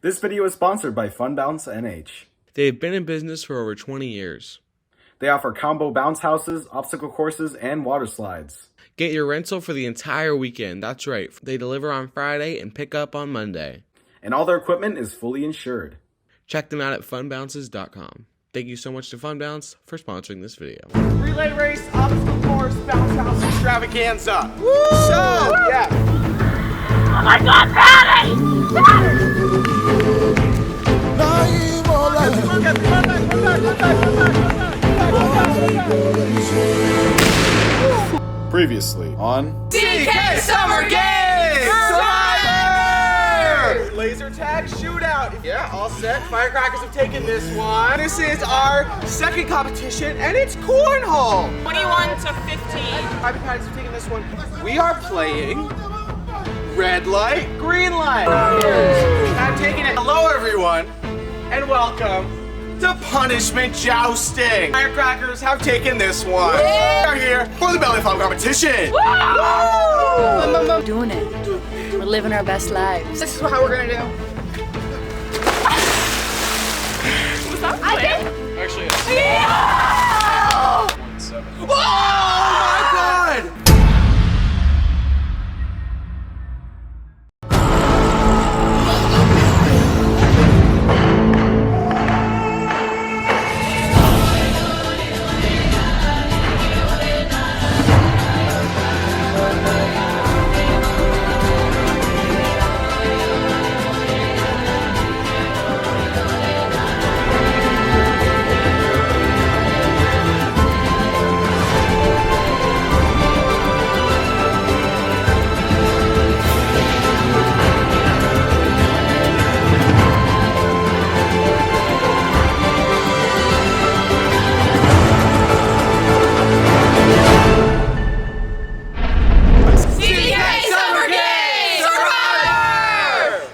This video is sponsored by FunBounceNH. They've been in business for over 20 years. They offer combo bounce houses, obstacle courses, and water slides. Get your rental for the entire weekend. That's right. They deliver on Friday and pick up on Monday. And all their equipment is fully insured. Check them out at funbounces.com. Thank you so much to FunBounce for sponsoring this video. Relay race, obstacle course, bounce house extravaganza. Woo! So, yeah. Oh my God, Patty! Previously on CK Summer Games! Snyder! Laser tag shootout. Yeah, all set. Firecrackers have taken this one. This is our second competition, and it's cornhole. 21 to 15. Private Patties have taken this one. We are playing red light, green light. I'm taking it. Hello, everyone, and welcome to punishment jousting. Firecrackers have taken this one. We are here for the belly flop competition. Woo! Doing it. We're living our best lives. This is how we're gonna do. Was that clear? Actually, Yeah! oh my God!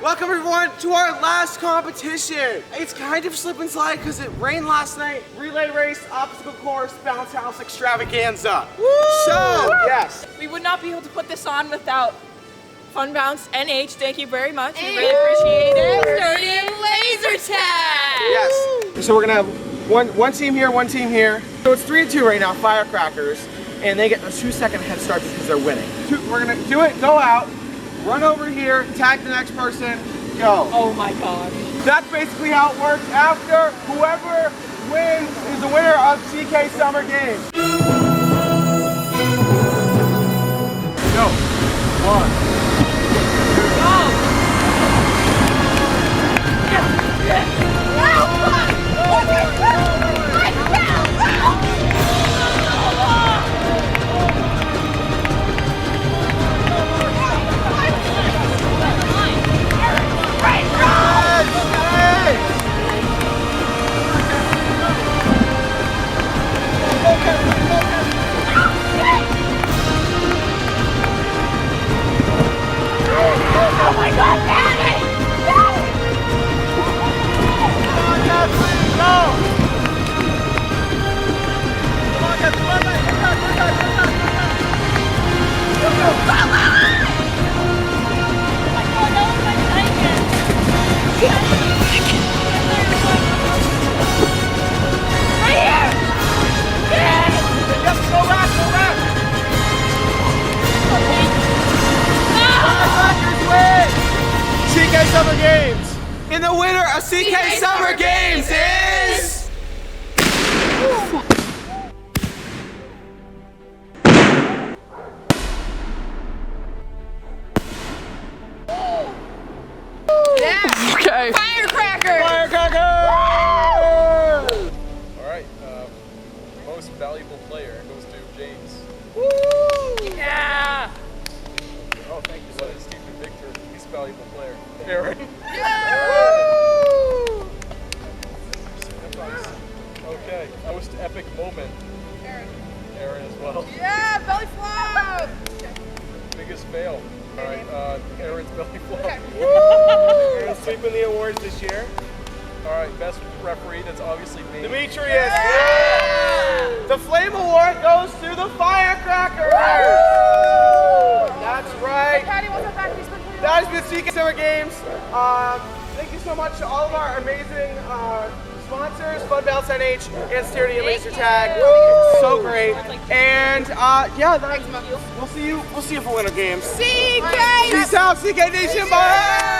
Welcome everyone to our last competition. It's kind of slip and slide because it rained last night. Relay race, obstacle course, bounce house extravaganza. Woo! So, yes. We would not be able to put this on without FunBounceNH. Thank you very much. We really appreciate it. Starting laser tag. Yes. So we're gonna have one team here, one team here. So it's 3-2 right now, Firecrackers, and they get a 2-second head start because they're winning. We're gonna do it, go out, run over here, tag the next person, go. Oh my God. That's basically how it works. After, whoever wins is the winner of CK Summer Games. Go. 1. Oh my God, Patty! Come on, Kathleen, go! Come on, Kathleen, come back. CK Summer Games! And the winner of CK Summer Games is... Yeah! Okay. Firecracker! Firecrackers! Alright, most valuable player goes to James. Yeah! Oh, thank you. So is Stephen Victor, least valuable player. Erin. Okay, most epic moment. Erin as well. Yeah! Belly flop! Biggest fail. Alright, Erin's belly flop. Okay. Erin's sweeping the awards this year. Alright, best referee, that's obviously me. Dimitrios! Yeah! The Flame Award goes to the Firecrackers! That's right. Patty, what's up, Patty? That has been CK Summer Games. Thank you so much to all of our amazing sponsors, FunBounceNH and Sturdy and Laser Tag. So great. And yeah, we'll see you for Winter Games. CK! Peace out, CK Nation. Bye!